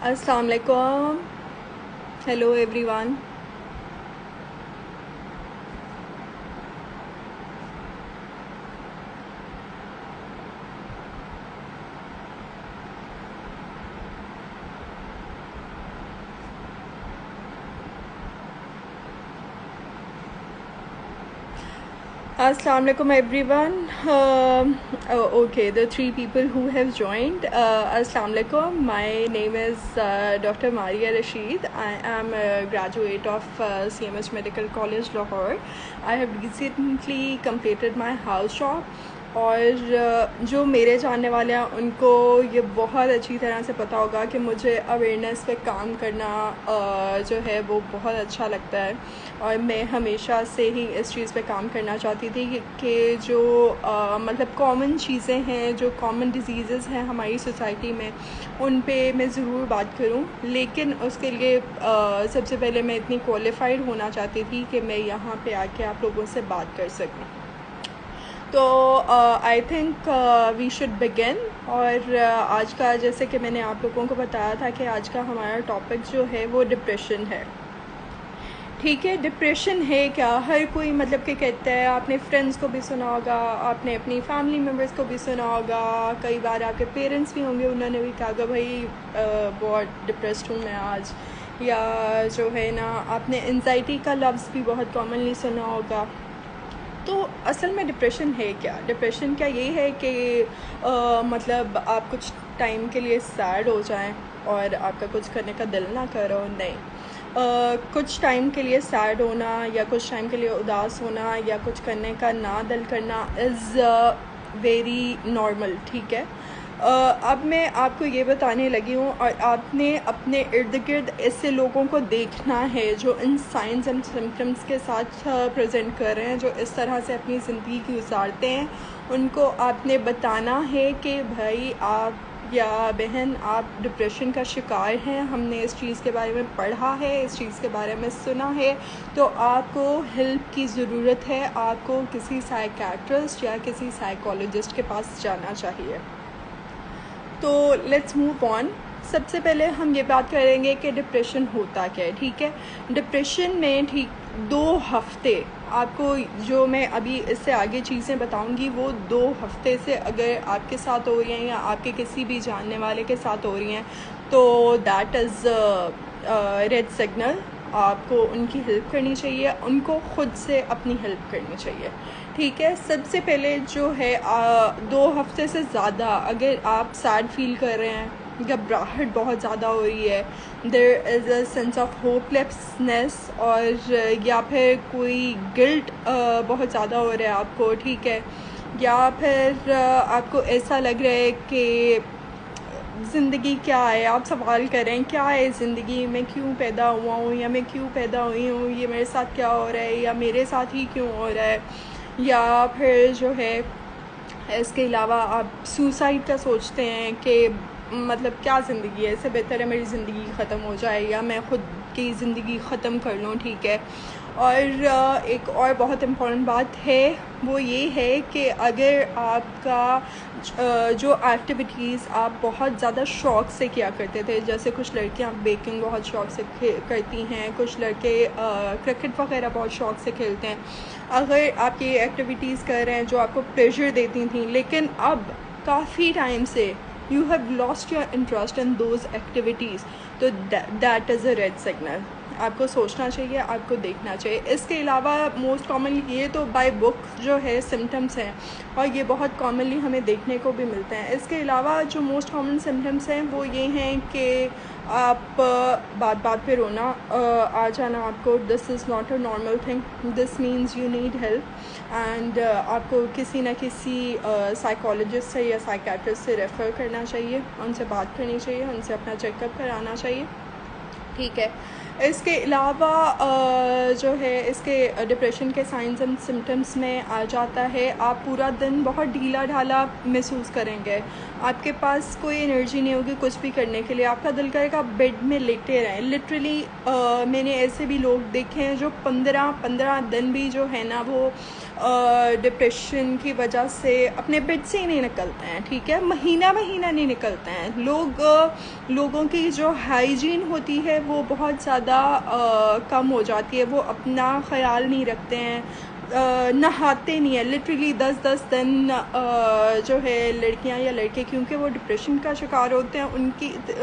अस्सलाम वालेकुम। Hello everyone. Assalamu alaikum everyone. Okay, the three people who have joined. Assalamu alaikum. My name is Dr. Maria Rashid. I am a graduate of CMS Medical College, Lahore. I have recently completed my house job. और जो मेरे जानने वाले हैं उनको ये बहुत अच्छी तरह से पता होगा कि मुझे अवेयरनेस पे काम करना जो है वो बहुत अच्छा लगता है। और मैं हमेशा से ही इस चीज़ पे काम करना चाहती थी कि जो मतलब कॉमन चीज़ें हैं, जो कॉमन डिजीज़ हैं हमारी सोसाइटी में, उन पे मैं ज़रूर बात करूं। लेकिन उसके लिए सबसे पहले मैं इतनी क्वालिफाइड होना चाहती थी कि मैं यहाँ पे आके आप लोगों से बात कर सकूं। तो I think we should begin. और आज का, जैसे कि मैंने आप लोगों को बताया था कि आज का हमारा टॉपिक जो है वो डिप्रेशन है। ठीक है, डिप्रेशन है क्या? हर कोई मतलब कि कहता है। आपने फ्रेंड्स को भी सुना होगा, आपने अपनी फैमिली मेम्बर्स को भी सुना होगा, कई बार आपके पेरेंट्स भी होंगे, उन्होंने भी कहा कि भाई बहुत डिप्रेस्ड हूँ मैं आज। या जो है ना, आपने एंजाइटी का लफ्ज़ भी बहुत कॉमनली सुना होगा। तो असल में डिप्रेशन है क्या? डिप्रेशन क्या ये है कि मतलब आप कुछ टाइम के लिए सैड हो जाएं और आपका कुछ करने का दिल ना करो? नहीं। कुछ टाइम के लिए सैड होना या कुछ टाइम के लिए उदास होना या कुछ करने का ना दिल करना इज़ वेरी नॉर्मल। ठीक है। अब मैं आपको ये बताने लगी हूँ और आपने अपने इर्द गिर्द ऐसे लोगों को देखना है जो इन साइंस एंड सिम्टम्स के साथ प्रेजेंट कर रहे हैं, जो इस तरह से अपनी ज़िंदगी गुजारते हैं। उनको आपने बताना है कि भाई आप या बहन, आप डिप्रेशन का शिकार हैं। हमने इस चीज़ के बारे में पढ़ा है, इस चीज़ के बारे में सुना है, तो आपको हेल्प की ज़रूरत है। आपको किसी साइकियाट्रिस्ट या किसी साइकोलॉजिस्ट के पास जाना चाहिए। तो लेट्स मूव ऑन। सबसे पहले हम ये बात करेंगे कि डिप्रेशन होता क्या है। ठीक है, डिप्रेशन में 2 हफ्ते, आपको जो मैं अभी इससे आगे चीज़ें बताऊंगी वो 2 हफ्ते से अगर आपके साथ हो रही हैं या आपके किसी भी जानने वाले के साथ हो रही हैं तो दैट इज़ रेड सिग्नल। आपको उनकी हेल्प करनी चाहिए, उनको खुद से अपनी हेल्प करनी चाहिए। ठीक है। सबसे पहले जो है 2 हफ्ते से ज़्यादा अगर आप सैड फील कर रहे हैं, घबराहट बहुत ज़्यादा हो रही है, there is a sense of hopelessness, और या फिर कोई गिल्ट बहुत ज़्यादा हो रहा है आपको। ठीक है। या फिर आपको ऐसा लग रहा है कि ज़िंदगी क्या है, आप सवाल कर रहे हैं क्या है ज़िंदगी, मैं क्यों पैदा हुआ हूँ या मैं क्यों पैदा हुई हूँ, ये मेरे साथ क्या हो रहा है या मेरे साथ ही क्यों हो रहा है। या फिर जो है इसके अलावा आप सुसाइड का सोचते हैं कि मतलब क्या ज़िंदगी है, इससे बेहतर है मेरी ज़िंदगी ख़त्म हो जाए या मैं ख़ुद की ज़िंदगी ख़त्म कर लूँ। ठीक है। और एक और बहुत इम्पॉर्टेंट बात है वो ये है कि अगर आपका जो एक्टिविटीज़ आप बहुत ज़्यादा शौक़ से किया करते थे, जैसे कुछ लड़कियां बेकिंग बहुत शौक़ से करती हैं, कुछ लड़के क्रिकेट वगैरह बहुत शौक़ से खेलते हैं, अगर आप ये एक्टिविटीज़ कर रहे हैं जो आपको प्लेजर देती थी, लेकिन अब काफ़ी टाइम से you have lost your interest in those activities, तो that is a red signal. आपको सोचना चाहिए, आपको देखना चाहिए। इसके अलावा मोस्ट कॉमनली ये तो बाय बुक जो है सिम्टम्स हैं और ये बहुत कॉमनली हमें देखने को भी मिलते हैं। इसके अलावा जो मोस्ट कॉमन सिम्टम्स हैं वो ये हैं कि आप बात बात पे रोना आ जाना आपको। This is not a normal thing, this means you need help and आपको किसी न किसी साइकोलॉजिस्ट से या साइकियाट्रिस्ट से रेफ़र करना चाहिए, उनसे बात करनी चाहिए, उनसे अपना चेकअप कराना चाहिए। ठीक है। इसके अलावा जो है इसके डिप्रेशन के साइंस एंड सिम्टम्स में आ जाता है आप पूरा दिन बहुत ढीला ढाला महसूस करेंगे, आपके पास कोई एनर्जी नहीं होगी कुछ भी करने के लिए, आपका दिल करेगा आप बेड में लेटे रहें। लिटरली मैंने ऐसे भी लोग देखे हैं जो 15 दिन भी जो है ना वो डिप्रेशन की वजह से अपने बेड से ही नहीं निकलते हैं, ठीक है, महीना महीना नहीं निकलते हैं लोगों की जो हाइजीन होती है वो बहुत ज़्यादा कम हो जाती है, वो अपना ख्याल नहीं रखते हैं, नहाते नहीं है लिटरली 10-10 दिन जो है लड़कियां या लड़के, क्योंकि वो डिप्रेशन का शिकार होते हैं,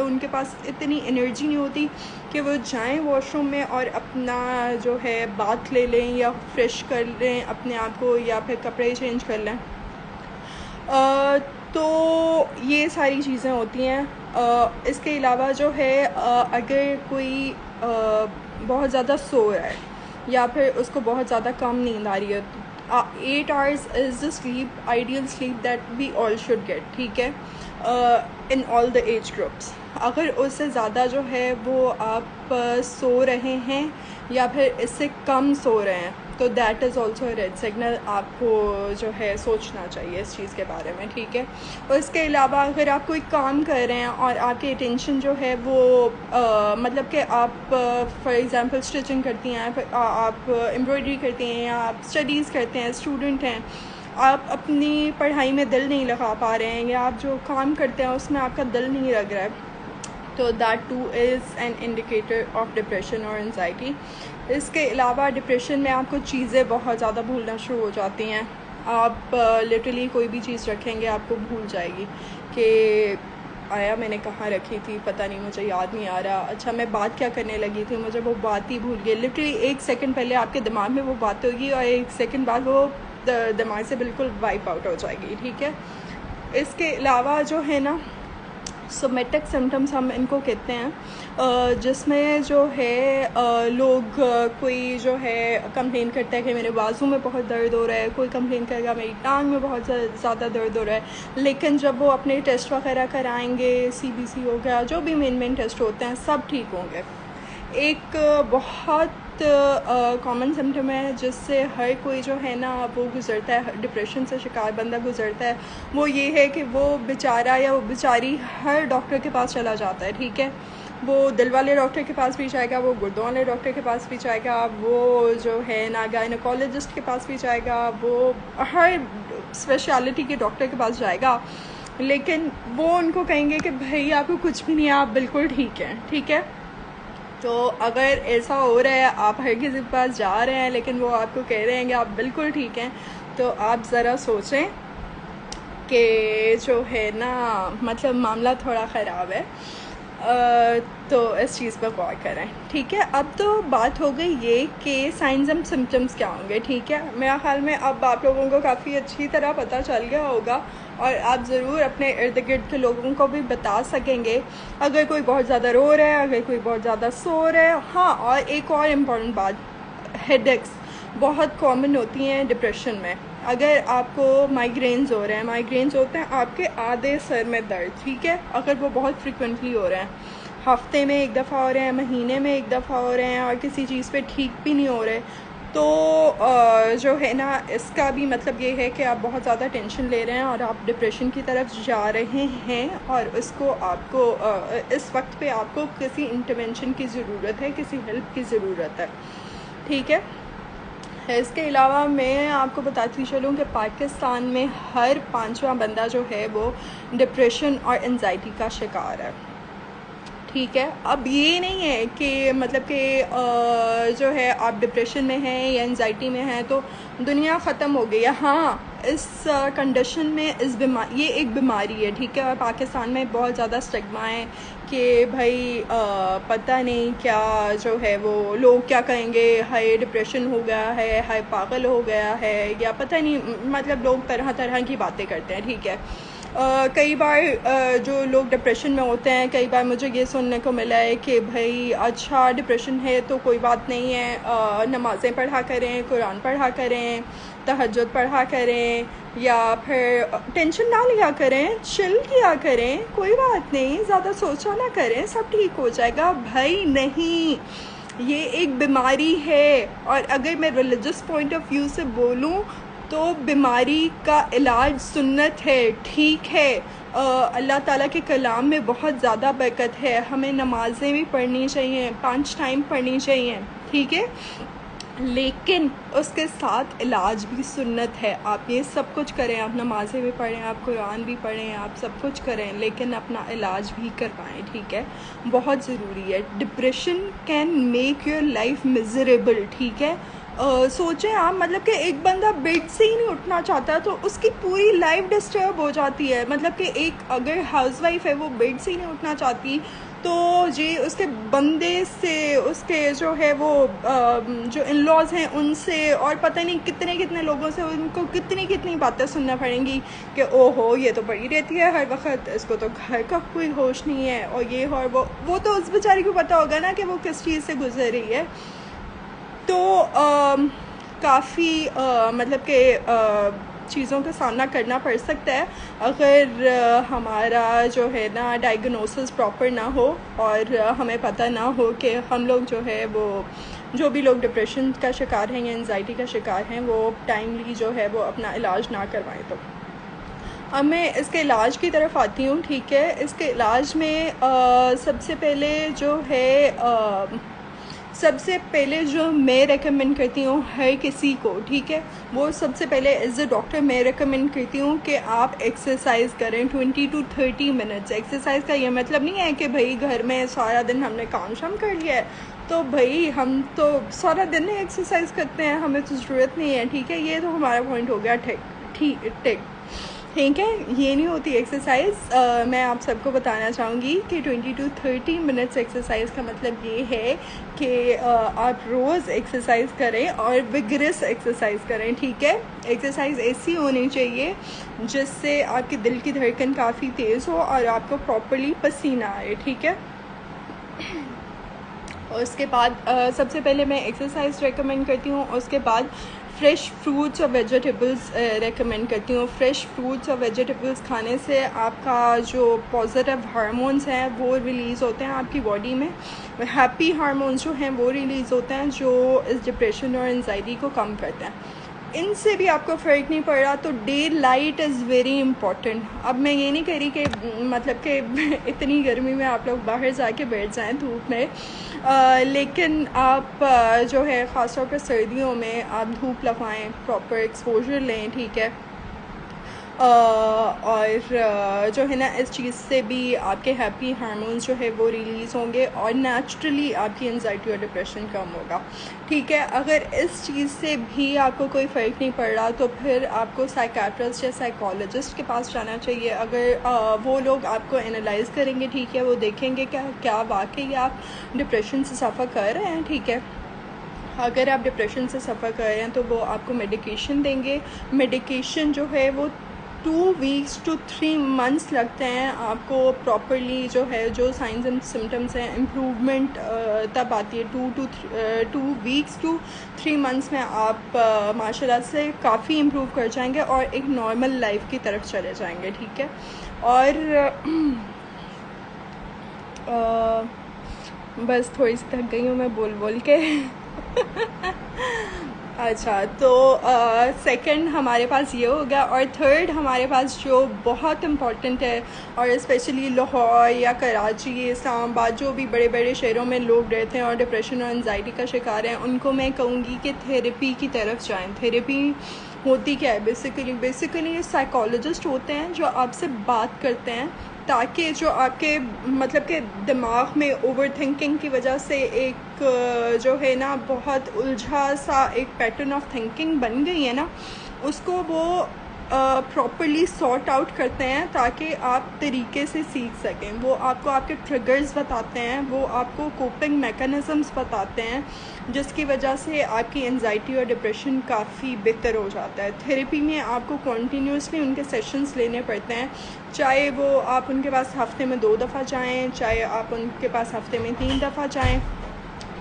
उनके पास इतनी एनर्जी नहीं होती कि वो जाएं वॉशरूम में और अपना जो है बाथ ले लें या फ्रेश कर लें अपने आप को या फिर कपड़े चेंज कर लें। तो ये सारी चीज़ें होती हैं। इसके अलावा जो है अगर कोई बहुत ज़्यादा सो रहा है या फिर उसको बहुत ज़्यादा कम नींद आ रही है, 8 hours is the sleep ideal sleep that we all should get, ठीक है, in all the age groups. अगर उससे ज़्यादा जो है वो आप सो रहे हैं या फिर इससे कम सो रहे हैं तो that is also red signal, आपको जो है सोचना चाहिए इस चीज़ के बारे में, ठीक है। और इसके अलावा अगर आप कोई काम कर रहे हैं और आपकी अटेंशन जो है वो मतलब कि आप फॉर एग्ज़ाम्पल स्टिचिंग करती हैं, आप एम्ब्रॉयडरी करती हैं या आप स्टडीज़ करते हैं, स्टूडेंट हैं, आप अपनी पढ़ाई में दिल नहीं लगा पा रहे हैं या आप जो काम करते हैं उसमें आपका दिल नहीं लग रहा है, तो that two is an indicator of depression और एंजाइटी। इसके अलावा डिप्रेशन में आपको चीज़ें बहुत ज़्यादा भूलना शुरू हो जाती हैं, आप लिटरली कोई भी चीज़ रखेंगे आपको भूल जाएगी कि आया मैंने कहाँ रखी थी, पता नहीं, मुझे याद नहीं आ रहा, अच्छा मैं बात क्या करने लगी थी, मुझे वो बात ही भूल गई। लिटरली 1 सेकंड पहले आपके दिमाग में वो बात होगी और 1 सेकंड बाद वो दिमाग से बिल्कुल वाइप आउट हो जाएगी, ठीक है। इसके अलावा जो है ना सोमेटिक सिम्टम्स हम इनको कहते हैं, जिसमें जो है लोग कोई जो है कंप्लेन करता है कि मेरे बाजू में बहुत दर्द हो रहा है, कोई कंप्लेन करेगा मेरी टांग में बहुत ज़्यादा दर्द हो रहा है, लेकिन जब वो अपने टेस्ट वगैरह कराएंगे, CBC हो गया, जो भी मेन टेस्ट होते हैं सब ठीक होंगे। एक बहुत कॉमन सिम्टम है जिससे हर कोई जो है ना वो गुज़रता है, डिप्रेशन से शिकार बंदा गुज़रता है, वो ये है कि वो बेचारा या वो बेचारी हर डॉक्टर के पास चला जाता है, ठीक है, वो दिल वाले डॉक्टर के पास भी जाएगा, वो गुर्दों वाले डॉक्टर के पास भी जाएगा, वो जो है ना गायनेकोलॉजिस्ट के पास भी जाएगा, वो हर स्पेशलिटी के डॉक्टर के पास जाएगा, लेकिन वो उनको कहेंगे कि भाई आपको कुछ भी नहीं है, आप बिल्कुल ठीक हैं, ठीक है। तो अगर ऐसा हो रहा है, आप हर किसी के पास जा रहे हैं लेकिन वो आपको कह रहे हैं कि आप बिल्कुल ठीक हैं, तो आप ज़रा सोचें कि जो है ना मतलब मामला थोड़ा ख़राब है, तो इस चीज़ पर गौर करें, ठीक है। अब तो बात हो गई ये कि साइंस एंड सिम्टम्स क्या होंगे, ठीक है। मेरा ख्याल में अब आप लोगों को काफ़ी अच्छी तरह पता चल गया होगा और आप ज़रूर अपने इर्द गिर्द के लोगों को भी बता सकेंगे अगर कोई बहुत ज़्यादा रो रहा है, अगर कोई बहुत ज़्यादा सो रहा है। हाँ, और एक और इम्पॉर्टेंट बात, हेडेक्स बहुत कॉमन होती हैं डिप्रेशन में। अगर आपको माइग्रेन्स हो रहे हैं, माइग्रेन्स होते हैं आपके आधे सर में दर्द, ठीक है, अगर वो बहुत फ्रिक्वेंटली हो रहे हैं, हफ्ते में एक दफ़ा हो रहे हैं, महीने में एक दफ़ा हो रहे हैं और किसी चीज़ पे ठीक भी नहीं हो रहे, तो जो है ना इसका भी मतलब ये है कि आप बहुत ज़्यादा टेंशन ले रहे हैं और आप डिप्रेशन की तरफ जा रहे हैं और इसको आपको इस वक्त पे आपको किसी इंटरवेंशन की ज़रूरत है, किसी हेल्प की ज़रूरत है, ठीक है। इसके अलावा मैं आपको बताती चलूँ कि पाकिस्तान में हर 5वां बंदा जो है वो डिप्रेशन और एंजाइटी का शिकार है, ठीक है। अब ये नहीं है कि मतलब कि जो है आप डिप्रेशन में हैं या एंजाइटी में हैं तो दुनिया ख़त्म हो गई है। हाँ, इस कंडीशन में ये एक बीमारी है, ठीक है, और पाकिस्तान में बहुत ज़्यादा स्टिग्मा है कि भाई पता नहीं क्या जो है वो लोग क्या कहेंगे, हाय डिप्रेशन हो गया है, हाय पागल हो गया है, या पता नहीं, मतलब लोग तरह तरह की बातें करते हैं, ठीक है। कई बार जो लोग डिप्रेशन में होते हैं, कई बार मुझे ये सुनने को मिला है कि भाई अच्छा डिप्रेशन है तो कोई बात नहीं है, नमाज़ें पढ़ा करें, कुरान पढ़ा करें, तहज्जुद पढ़ा करें, या फिर टेंशन ना लिया करें, चिल किया करें, कोई बात नहीं, ज़्यादा सोचा ना करें, सब ठीक हो जाएगा। भाई नहीं, ये एक बीमारी है, और अगर मैं रिलीजियस पॉइंट ऑफ व्यू से बोलूँ तो बीमारी का इलाज सुन्नत है, ठीक है। अल्लाह ताला के कलाम में बहुत ज़्यादा बरकत है, हमें नमाज़ें भी पढ़नी चाहिए, 5 टाइम पढ़नी चाहिए, ठीक है। लेकिन उसके साथ इलाज भी सुन्नत है। आप ये सब कुछ करें, आप नमाज़ें भी पढ़ें, आप कुरान भी पढ़ें, आप सब कुछ करें, लेकिन अपना इलाज भी करवाएं, ठीक है? बहुत ज़रूरी है। Depression can make your life miserable, ठीक है? सोचें आप, मतलब कि एक बंदा बेड से ही नहीं उठना चाहता तो उसकी पूरी लाइफ डिस्टर्ब हो जाती है। मतलब कि एक अगर हाउसवाइफ है वो बेड से ही नहीं उठना चाहती तो जी उसके बंदे से, उसके जो है वो जो इन लॉज हैं उनसे, और पता नहीं कितने कितने लोगों से उनको कितनी कितनी बातें सुनना पड़ेंगी कि ओहो ये तो पड़ी रहती है हर वक्त, इसको तो घर का कोई होश नहीं है, और ये और वो तो उस बेचारी को पता होगा ना कि वो किस चीज़ से गुजर रही है। तो काफ़ी मतलब कि चीज़ों का सामना करना पड़ सकता है अगर हमारा जो है ना डायग्नोसिस प्रॉपर ना हो और हमें पता ना हो कि हम लोग जो है वो, जो भी लोग डिप्रेशन का शिकार हैं या एंजाइटी का शिकार हैं, वो टाइमली जो है वो अपना इलाज ना करवाएं। तो अब मैं इसके इलाज की तरफ आती हूँ, ठीक है? इसके इलाज में सबसे पहले जो है सबसे पहले जो मैं रेकमेंड करती हूँ हर किसी को, ठीक है, वो सबसे पहले एज अ डॉक्टर मैं रेकमेंड करती हूँ कि आप एक्सरसाइज करें 20 to 30 मिनट्स। एक्सरसाइज का ये मतलब नहीं है कि भाई घर में सारा दिन हमने काम शाम कर लिया है तो भाई हम तो सारा दिन ही एक्सरसाइज करते हैं, हमें तो ज़रूरत नहीं है, ठीक है? ये तो हमारा पॉइंट हो गया। ठीक है, ये नहीं होती एक्सरसाइज। मैं आप सबको बताना चाहूँगी कि 20 to 30 मिनट्स एक्सरसाइज का मतलब ये है कि आप रोज़ एक्सरसाइज करें और विगरस एक्सरसाइज करें, ठीक है? एक्सरसाइज ऐसी होनी चाहिए जिससे आपके दिल की धड़कन काफ़ी तेज़ हो और आपको प्रॉपरली पसीना आए, ठीक है? और उसके बाद सबसे पहले मैं एक्सरसाइज रेकमेंड करती हूँ, उसके बाद फ्रेश फ्रूट्स और वेजिटेबल्स रेकमेंड करती हूँ। फ्रेश फ्रूट्स और वेजिटेबल्स खाने से आपका जो पॉजिटिव हार्मोन्स हैं वो रिलीज़ होते हैं आपकी बॉडी में। हैप्पी हार्मोन्स जो हैं वो रिलीज़ होते हैं जो इस डिप्रेशन और एंजाइटी को कम करते हैं। इनसे भी आपको फ़र्क नहीं पड़ रहा तो day light is very important. अब मैं ये नहीं कह रही कि मतलब कि इतनी गर्मी में आप लोग बाहर जाके बैठ जाएं धूप में, लेकिन आप जो है ख़ास तौर पर सर्दियों में आप धूप लगाएं, प्रॉपर एक्सपोजर लें, ठीक है? और जो है ना इस चीज़ से भी आपके हैप्पी हार्मोन्स जो है वो रिलीज़ होंगे और नेचुरली आपकी एंजाइटी और डिप्रेशन कम होगा, ठीक है? अगर इस चीज़ से भी आपको कोई फ़र्क नहीं पड़ रहा तो फिर आपको साइकेट्रिस्ट या साइकोलॉजिस्ट के पास जाना चाहिए। अगर वो लोग आपको एनालाइज़ करेंगे, ठीक है, वो देखेंगे क्या वाकई आप डिप्रेशन से सफ़र कर रहे हैं, ठीक है? अगर आप डिप्रेशन से सफ़र कर रहे हैं तो वो आपको मेडिकेशन देंगे। मेडिकेशन जो है वो 2 weeks to 3 months लगते हैं आपको प्रॉपरली जो है, जो साइंस एंड सिम्टम्स हैं इम्प्रूवमेंट तब आती है 2 weeks to 3 months में आप माशाल्लाह से काफ़ी इम्प्रूव कर जाएंगे और एक नॉर्मल लाइफ की तरफ चले जाएंगे, ठीक है? और बस थोड़ी सी थक गई हूँ मैं बोल बोल के अच्छा, तो सेकंड हमारे पास ये हो गया, और थर्ड हमारे पास जो बहुत इम्पॉर्टेंट है, और स्पेशली लाहौर या कराची, इस्लामाबाद, जो भी बड़े बड़े शहरों में लोग रहते हैं और डिप्रेशन और एंजाइटी का शिकार हैं, उनको मैं कहूँगी कि थेरेपी की तरफ जाएं। थेरेपी होती क्या है? बेसिकली साइकोलॉजिस्ट होते हैं जो आपसे बात करते हैं ताकि जो आपके मतलब के दिमाग में ओवर थिंकिंग की वजह से एक जो है ना बहुत उलझा सा एक पैटर्न ऑफ थिंकिंग बन गई है ना, उसको वो प्रॉपरली सॉर्ट आउट करते हैं ताकि आप तरीके से सीख सकें। वो आपको आपके ट्रिगर्स बताते हैं, वो आपको कोपिंग मैकेनिज़म्स बताते हैं जिसकी वजह से आपकी एंजाइटी और डिप्रेशन काफ़ी बेहतर हो जाता है। थेरेपी में आपको कॉन्टीन्यूसली उनके सेशंस लेने पड़ते हैं, चाहे वो आप उनके पास हफ़्ते में 2 दफ़ा जाएं, चाहे आप उनके पास हफ़्ते में 3 दफ़ा जाएं।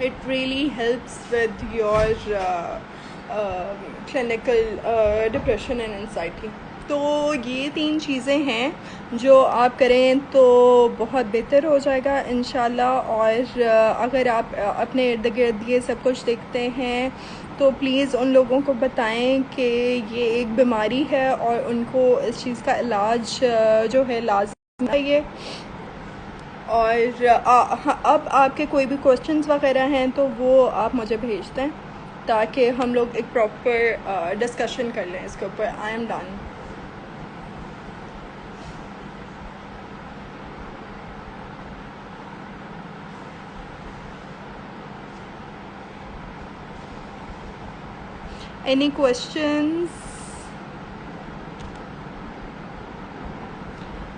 It really helps with your clinical depression and anxiety. तो ये 3 चीज़ें हैं जो आप करें तो बहुत बेहतर हो जाएगा इंशाल्लाह। और अगर आप अपने इर्द गिर्द ये सब कुछ देखते हैं तो प्लीज़ उन लोगों को बताएं कि ये एक बीमारी है और उनको इस चीज़ का इलाज जो है लाज़मी चाहिए। और अब आपके कोई भी क्वेश्चंस वगैरह हैं तो वो आप मुझे भेज दें। ताकि हम लोग एक प्रॉपर डिस्कशन कर लें इसके ऊपर। I am done. Any questions?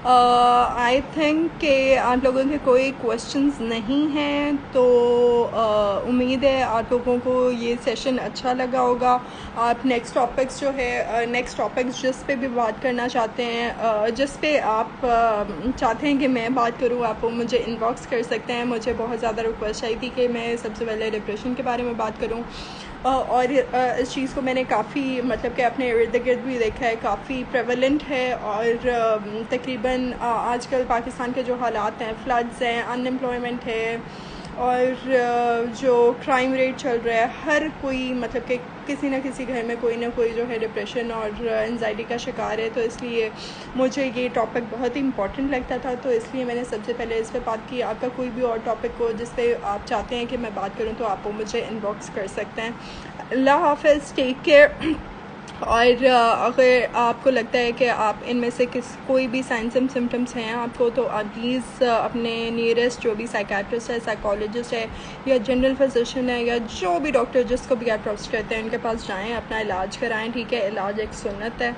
I think कि आप लोगों के कोई क्वेश्चंस नहीं हैं, तो उम्मीद है आप लोगों को ये सेशन अच्छा लगा होगा। आप नेक्स्ट टॉपिक्स जो है, नेक्स्ट टॉपिक्स जिस पे भी बात करना चाहते हैं, जिस पे आप चाहते हैं कि मैं बात करूँ, आप मुझे इनबॉक्स कर सकते हैं। मुझे बहुत ज़्यादा रिक्वेस्ट आई थी कि मैं सबसे पहले डिप्रेशन के बारे में बात करूँ, और इस चीज़ को मैंने काफ़ी मतलब कि अपने इर्द गिर्द भी देखा है, काफ़ी प्रेवलेंट है। और तकरीबन आजकल पाकिस्तान के जो हालात हैं, फ्लड्स हैं, अनएम्प्लॉयमेंट है, और जो क्राइम रेट चल रहा है, हर कोई मतलब कि किसी न किसी घर में कोई ना कोई जो है डिप्रेशन और एंजाइटी का शिकार है। तो इसलिए मुझे ये टॉपिक बहुत ही इम्पॉर्टेंट लगता था, तो इसलिए मैंने सबसे पहले इस पर बात की। आपका कोई भी और टॉपिक हो जिस पे आप चाहते हैं कि मैं बात करूं, तो आप वो मुझे इनबॉक्स कर सकते हैं। अल्लाह हाफ़िज़, टेक केयर। और अगर आपको लगता है कि आप इनमें से कोई भी साइंस एंड सिम्टम्स हैं आपको, तो आप प्लीज़ अपने नियरेस्ट जो भी साइकेट्रिस्ट है, साइकोलॉजिस्ट है, या जनरल फिजिशियन है, या जो भी डॉक्टर जिसको भी आप ट्रस्ट करते हैं, उनके पास जाएं, अपना इलाज कराएं। ठीक है, इलाज एक सुन्नत है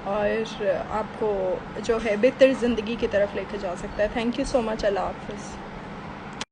और आपको जो है बेहतर ज़िंदगी की तरफ लेके जा सकता है। Thank you so much. अल्लाह हाफ़िज़।